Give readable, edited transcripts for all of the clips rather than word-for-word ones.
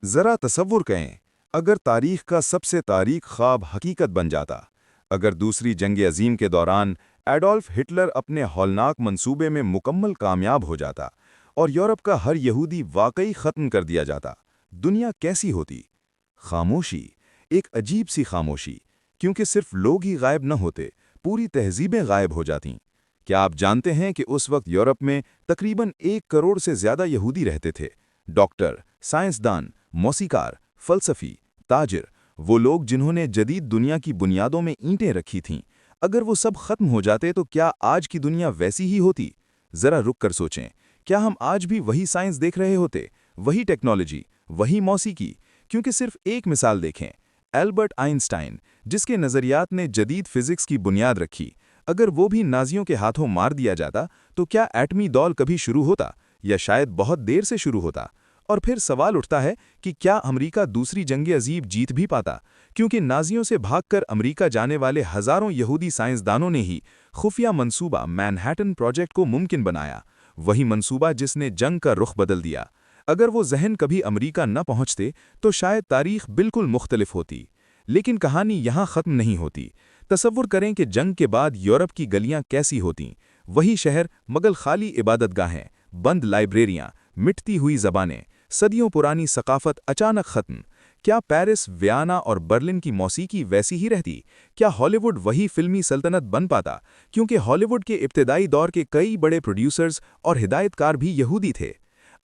ذرا تصور کریں، اگر تاریخ کا سب سے تاریک خواب حقیقت بن جاتا، اگر دوسری جنگ عظیم کے دوران ایڈولف ہٹلر اپنے ہولناک منصوبے میں مکمل کامیاب ہو جاتا اور یورپ کا ہر یہودی واقعی ختم کر دیا جاتا، دنیا کیسی ہوتی؟ خاموشی، ایک عجیب سی خاموشی، کیونکہ صرف لوگ ہی غائب نہ ہوتے، پوری تہذیبیں غائب ہو جاتیں۔ کیا آپ جانتے ہیں کہ اس وقت یورپ میں تقریباً 1 کروڑ سے زیادہ یہودی رہتے تھے؟ ڈاکٹر، سائنسدان، موسیقار، فلسفی، تاجر، وہ لوگ جنہوں نے جدید دنیا کی بنیادوں میں اینٹیں رکھی تھیں، اگر وہ سب ختم ہو جاتے تو کیا آج کی دنیا ویسی ہی ہوتی؟ ذرا رک کر سوچیں، کیا ہم آج بھی وہی سائنس دیکھ رہے ہوتے، وہی ٹیکنالوجی، وہی موسیقی؟ کیونکہ صرف ایک مثال دیکھیں، البرٹ آئنسٹائن، جس کے نظریات نے جدید فزکس کی بنیاد رکھی، اگر وہ بھی نازیوں کے ہاتھوں مار دیا جاتا تو کیا ایٹمی دول کبھی شروع ہوتا، یا شاید بہت دیر سے شروع ہوتا؟ اور پھر سوال اٹھتا ہے کہ کیا امریکہ دوسری جنگ عظیم جیت بھی پاتا؟ کیونکہ نازیوں سے بھاگ کر امریکہ جانے والے ہزاروں یہودی سائنسدانوں نے ہی خفیہ منصوبہ مینہٹن پروجیکٹ کو ممکن بنایا، وہی منصوبہ جس نے جنگ کا رخ بدل دیا۔ اگر وہ ذہن کبھی امریکہ نہ پہنچتے تو شاید تاریخ بالکل مختلف ہوتی۔ لیکن کہانی یہاں ختم نہیں ہوتی۔ تصور کریں کہ جنگ کے بعد یورپ کی گلیاں کیسی ہوتیں، وہی شہر مگر خالی عبادت گاہیں، بند لائبریریاں، مٹتی ہوئی زبانیں، صدیوں پرانی ثقافت اچانک ختم۔ کیا پیرس، ویانا اور برلن کی موسیقی ویسی ہی رہتی؟ کیا ہالی ووڈ وہی فلمی سلطنت بن پاتا؟ کیونکہ ہالی ووڈ کے ابتدائی دور کے کئی بڑے پروڈیوسرز اور ہدایت کار بھی یہودی تھے۔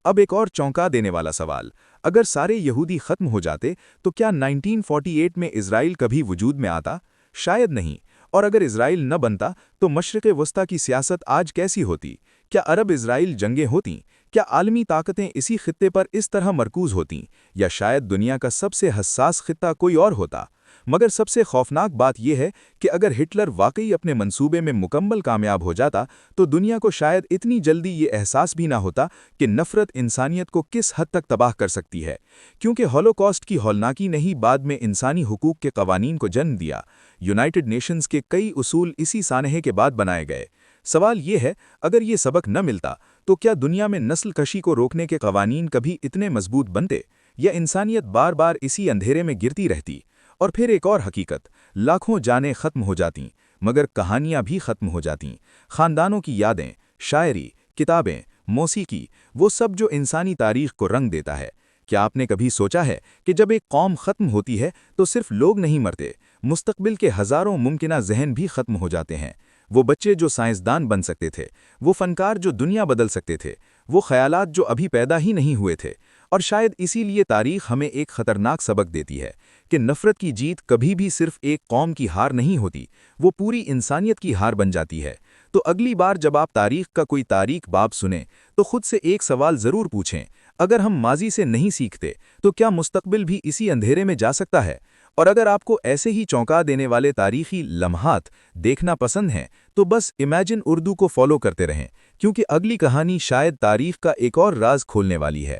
اب ایک اور چونکا دینے والا سوال، اگر سارے یہودی ختم ہو جاتے تو کیا 1948 میں اسرائیل کبھی وجود میں آتا؟ شاید نہیں۔ اور اگر اسرائیل نہ بنتا تو مشرق وسطیٰ کی سیاست آج کیسی ہوتی؟ کیا عرب اسرائیل جنگیں ہوتیں؟ کیا عالمی طاقتیں اسی خطے پر اس طرح مرکوز ہوتیں؟ یا شاید دنیا کا سب سے حساس خطہ کوئی اور ہوتا؟ مگر سب سے خوفناک بات یہ ہے کہ اگر ہٹلر واقعی اپنے منصوبے میں مکمل کامیاب ہو جاتا تو دنیا کو شاید اتنی جلدی یہ احساس بھی نہ ہوتا کہ نفرت انسانیت کو کس حد تک تباہ کر سکتی ہے، کیونکہ ہولوکاسٹ کی ہولناکی نے ہی بعد میں انسانی حقوق کے قوانین کو جنم دیا۔ یونائٹڈ نیشنز کے کئی اصول اسی سانحے کے بعد بنائے گئے۔ سوال یہ ہے، اگر یہ سبق نہ ملتا تو کیا دنیا میں نسل کشی کو روکنے کے قوانین کبھی اتنے مضبوط بنتے، یا انسانیت بار بار اسی اندھیرے میں گرتی رہتی؟ اور پھر ایک اور حقیقت، لاکھوں جانیں ختم ہو جاتیں مگر کہانیاں بھی ختم ہو جاتیں، خاندانوں کی یادیں، شاعری، کتابیں، موسیقی، وہ سب جو انسانی تاریخ کو رنگ دیتا ہے۔ کیا آپ نے کبھی سوچا ہے کہ جب ایک قوم ختم ہوتی ہے تو صرف لوگ نہیں مرتے، مستقبل کے ہزاروں ممکنہ ذہن بھی ختم ہو جاتے ہیں؟ وہ بچے جو سائنسدان بن سکتے تھے، وہ فنکار جو دنیا بدل سکتے تھے، وہ خیالات جو ابھی پیدا ہی نہیں ہوئے تھے۔ اور شاید اسی لیے تاریخ ہمیں ایک خطرناک سبق دیتی ہے کہ نفرت کی جیت کبھی بھی صرف ایک قوم کی ہار نہیں ہوتی، وہ پوری انسانیت کی ہار بن جاتی ہے۔ تو اگلی بار جب آپ تاریخ کا کوئی تاریک باب سنیں تو خود سے ایک سوال ضرور پوچھیں، اگر ہم ماضی سے نہیں سیکھتے تو کیا مستقبل بھی اسی اندھیرے میں جا سکتا ہے؟ اور اگر آپ کو ایسے ہی چونکا دینے والے تاریخی لمحات دیکھنا پسند ہیں تو بس امیجن اردو کو فالو کرتے رہیں، کیونکہ اگلی کہانی شاید تاریخ کا ایک اور راز کھولنے والی ہے۔